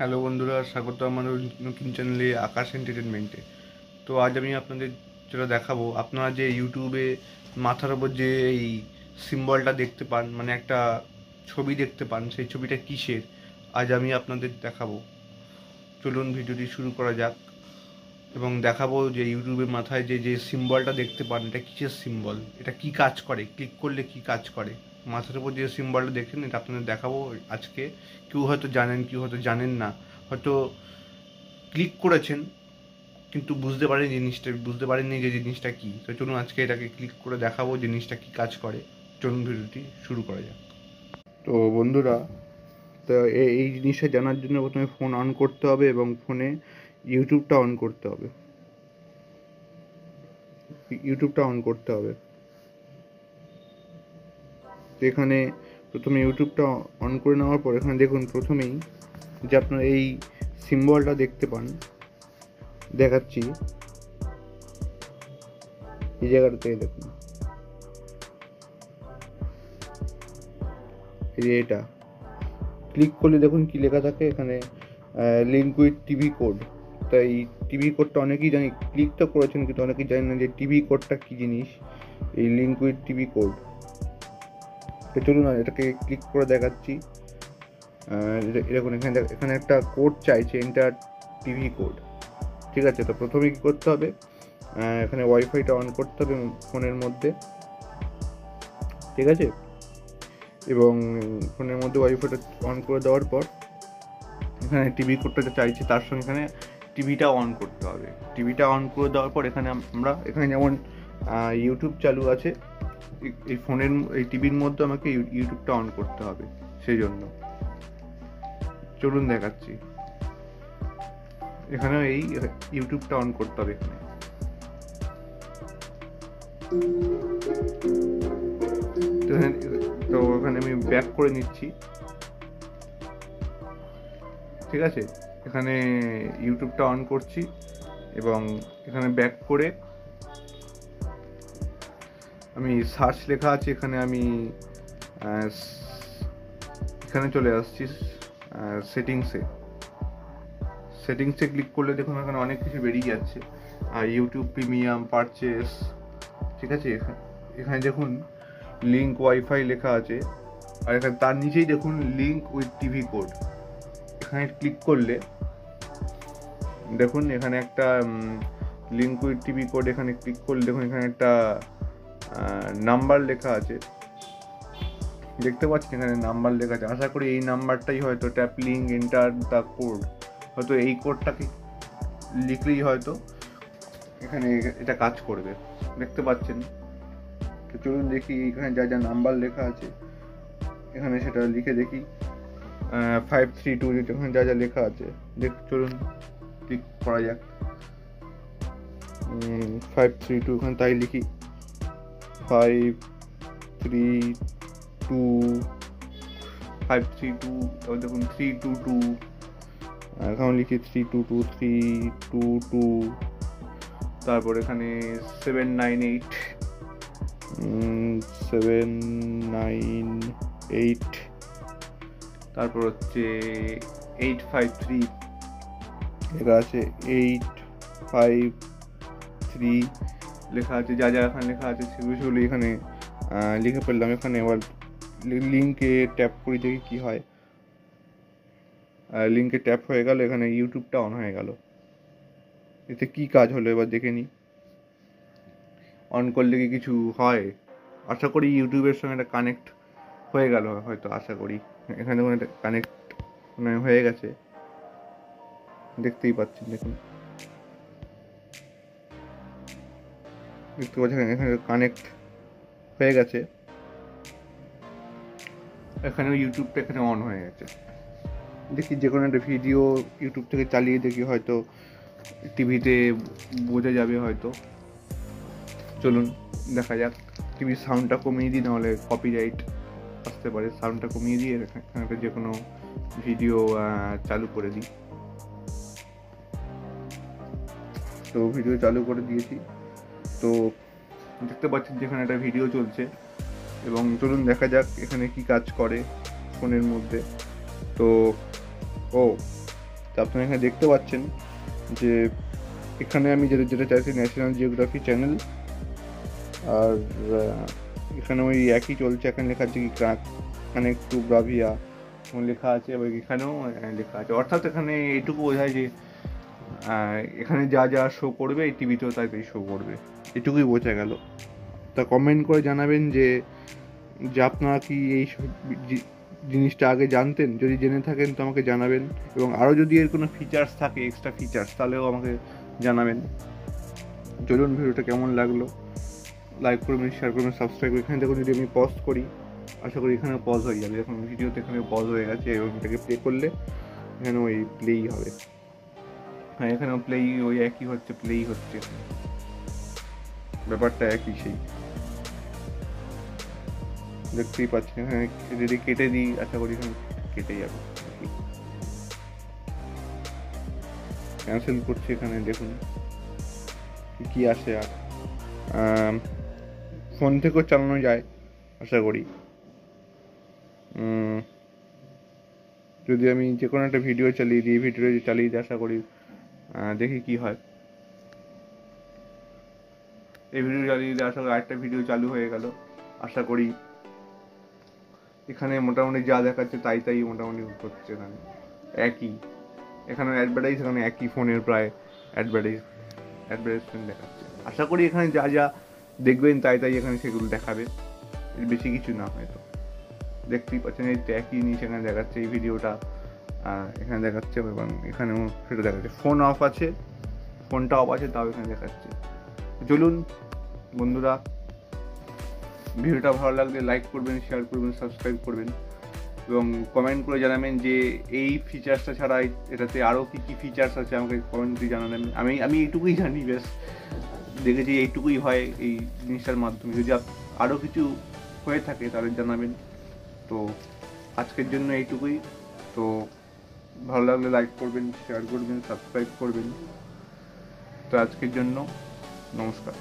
Hello বন্ধুরা, স্বাগত আমাদের নতুন চ্যানেলে আকাশ এন্টারটেনমেন্টে। তো আজ আমি আপনাদের যেটা দেখাবো, আপনারা যে ইউটিউবে মাথার ওপর যে এই সিম্বলটা দেখতে পান, মানে একটা ছবি দেখতে পান, সেই ছবিটা কিসের আজ আমি আপনাদের দেখাবো। চলুন ভিডিওটি শুরু করা যাক এবং দেখাবো যে ইউটিউবের মাথায় যে যে সিম্বলটা দেখতে পান, এটা কিসের সিম্বল, এটা কি কাজ করে, ক্লিক করলে কি কাজ করে। মাথার উপর যে সিম্বলটা দেখেন, এটা আপনাদের দেখাবো আজকে। কেউ হয়তো জানেন, কেউ হয়তো জানেন না, হয়তো ক্লিক করেছেন কিন্তু বুঝতে পারেননি যে জিনিসটা কি। তো চলুন আজকে এটাকে ক্লিক করে দেখাবো জিনিসটা কি কাজ করে। চলুন ভিডিওটি শুরু করা যাক। তো বন্ধুরা, তো এই জিনিসটা জানার জন্য প্রথমে ফোন অন করতে হবে এবং ফোনে ইউটিউবটা অন করতে হবে। তো এখানে প্রথমে ইউটিউবটা অন করে নেওয়ার পর এখানে দেখুন প্রথমেই যে আপনারা এই সিম্বলটা দেখতে পান, দেখাচ্ছি এই জায়গাটা থেকে দেখুন, এই যে এটা ক্লিক করলে দেখুন কি লেখা থাকে এখানে, লিঙ্ক উইথ টিভি কোড। তাই টিভি কোডটা অনেকেই জানি, ক্লিক তো করেছেন কিন্তু অনেকেই জানেন না যে টিভি কোডটা কী জিনিস, এই লিঙ্ক উইথ টিভি কোড। তো চলুন না এটাকে ক্লিক করে দেখাচ্ছি। এরকম এখানে একটা কোড চাইছে, এন্টার টিভি কোড। ঠিক আছে, তো প্রথমে কী করতে হবে, এখানে ওয়াইফাইটা অন করতে হবে ফোনের মধ্যে। ঠিক আছে, এবং ফোনের মধ্যে ওয়াইফাইটা অন করে দেওয়ার পর এখানে টিভি কোডটা যে চাইছি তার সঙ্গে এখানে টিভিটা অন করতে হবে। টিভিটা অন করে দেওয়ার পর এখানে আমরা এখানে যেমন ইউটিউব চালু আছে, এই ফোনের এই টিভির মধ্যে আমাকে ইউটিউবটা অন করতে হবে। সেই জন্য চলুন দেখাচ্ছি, এখানে এই ইউটিউবটা অন করতে হবে এখানে। তো এখানে আমি ব্যাক করে নিচ্ছি। ঠিক আছে, এখানে ইউটিউবটা অন করছি এবং এখানে ব্যাক করে আমি সার্চ লেখা আছে এখানে, আমি এখানে চলে আসছি সেটিংসে ক্লিক করলে দেখুন এখানে অনেক কিছু বেরিয়ে যাচ্ছে, আর ইউটিউব প্রিমিয়াম পারচেস। ঠিক আছে, এখানে দেখুন লিঙ্ক ওয়াইফাই লেখা আছে, আর এখানে তার নিচেই দেখুন লিঙ্ক উইথ টিভি কোড। এখানে ক্লিক করলে দেখুন এখানে একটা লিঙ্ক উইথ টিভি কোড, এখানে ক্লিক করলে দেখুন এখানে একটা নাম্বার লেখা আছে, দেখতে পাচ্ছেন এখানে নাম্বার লেখা আছে। আশা করি এই নাম্বারটাই হয়তো tap link enter the code, হয়তো এই কোডটাকে লিখলেই হয়তো এখানে এটা কাজ করবে, দেখতে পাচ্ছেন। তো চলুন দেখি এখানে যা যা নাম্বার লেখা আছে এখানে সেটা লিখে দেখি। 532 এখানে যা যা লেখা আছে চলুন ক্লিক করা যাক। 532 এখানে তাই লিখি, 532 532, তারপর দেখুন 322, এখন লিখি 322, তারপর এখানে 798, তারপর হচ্ছে 853 লেখা আছে, 853 লেখা আছে। যা যা এখানে লেখা আছে সেগুলো এখানে লিখে ফেললাম। এখানে এবার লিঙ্কে ট্যাপ করি দেখি কি হয়। লিঙ্কে ট্যাপ হয়ে গেল, এখানে ইউটিউবটা অন হয়ে গেল। এতে কি কাজ হলো এবার দেখে নিই, অন করলে কি কিছু হয়? আশা করি ইউটিউবের সঙ্গে এটা কানেক্ট হয়ে গেল হয়তো, আশা করি। এখানে দেখুন এটা কানেক্ট হয়ে গেছে, দেখতেই পাচ্ছেন, দেখতে পাচ্ছেন এখানে কানেক্ট হয়ে গেছে। এখানেও ইউটিউবটা এখানে অন হয়ে গেছে। দেখি যে কোনো একটা ভিডিও ইউটিউব থেকে চালিয়ে দেখি, হয়তো টিভিতে বোঝা যাবে হয়তো। চলুন দেখা যাক। টিভির সাউন্ডটা কমিয়ে দিই, নাহলে কপিরাইট আসতে পারে। সাউন্ডটা কমিয়ে দিয়ে এখানে যে কোনো ভিডিও চালু করে দিই। তো ভিডিও চালু করে দিয়েছি, তো দেখতে পাচ্ছেন যেখানে একটা ভিডিও চলছে, এবং চলুন দেখা যাক এখানে কি কাজ করে ফোনের মধ্যে। তো আপনারা এখানে দেখতে পাচ্ছেন যে এখানে আমি যেটা চাইছি ন্যাশনাল জিওগ্রাফি চ্যানেল, আর এখানে ওই একই চলছে। এখানে লেখা আছে কি কানেক্ট টু ব্রাভিয়া লেখা আছে, এবং এখানেও লেখা আছে। অর্থাৎ এখানে এইটুকু বোঝায় যে এখানে যা যা শো করবে এই টিভিতেও তাই শো করবে, এটুকুই বোঝা গেল। তা কমেন্ট করে জানাবেন যে আপনারা কি এই জিনিসটা আগে জানতেন। যদি জেনে থাকেন তো আমাকে জানাবেন, এবং আরও যদি এর কোনো ফিচার্স থাকে, এক্সট্রা ফিচার্স, তাহলেও আমাকে জানাবেন। চলুন, ভিডিওটা কেমন লাগলো লাইক করবেন, শেয়ার করবেন, সাবস্ক্রাইব করবেন। এখানে দেখুন যদি আমি পজ করি, আশা করি এখানে পজ হয়ে যাবে। এখন ভিডিওতে এখানে পজ হয়ে গেছে, এবং এটাকে প্লে করলে এখানে ওই প্লেই হবে। হ্যাঁ, এখানেও প্লেই ওই একই হচ্ছে, প্লেই হচ্ছে, ব্যাপারটা একই সেই দেখতেই পাচ্ছেন। এখানে যদি কেটে দিই, আশা করি এখানে কেটে যাবে। ক্যান্সেল করছি, এখানে দেখুন কি আসে। আর ফোন থেকেও চালানো যায় আশা করি। যদি আমি যে কোনো একটা ভিডিও চালিয়ে দিই, ভিডিও চালিয়ে দিই, আশা করি দেখি কি হয়। এই ভিডিও চালিয়ে দিলে আশা করি আরেকটা ভিডিও চালু হয়ে গেল। আশা করি এখানে মোটামুটি যা দেখাচ্ছে তাই মোটামুটি হচ্ছে। এখানে একই, এখানে অ্যাডভার্টাইজ, এখানে একই ফোনের প্রায় অ্যাডভার্টাইজমেন্ট দেখাচ্ছে। আশা করি এখানে যা যা দেখবেন তাই এখানে সেগুলো দেখাবে, এর বেশি কিছু না হয়তো। দেখতেই পাচ্ছেন এই একই জিনিস এখানে দেখাচ্ছে, এই ভিডিওটা এখানে দেখাচ্ছে, এবং এখানেও সেটা দেখাচ্ছে। ফোনটা অফ আছে, তাও এখানে দেখাচ্ছে। চলুন বন্ধুরা, ভিডিওটা ভালো লাগলে লাইক করবেন, শেয়ার করবেন, সাবস্ক্রাইব করবেন, এবং কমেন্ট করে জানাবেন যে এই ফিচার্সটা ছাড়া এটাতে আরও কী কী ফিচার্স আছে, আমাকে কমেন্ট দিয়ে জানাবেন। আমি এইটুকুই জানি, বেশ দেখেছি এইটুকুই হয় এই জিনিসটার মাধ্যমে। যদি আরও কিছু হয়ে থাকে তাহলে জানাবেন। তো আজকের জন্য এইটুকুই। তো ভালো লাগলে লাইক করবেন, শেয়ার করবেন, সাবস্ক্রাইব করবেন। তো আজকের জন্য নমস্কার।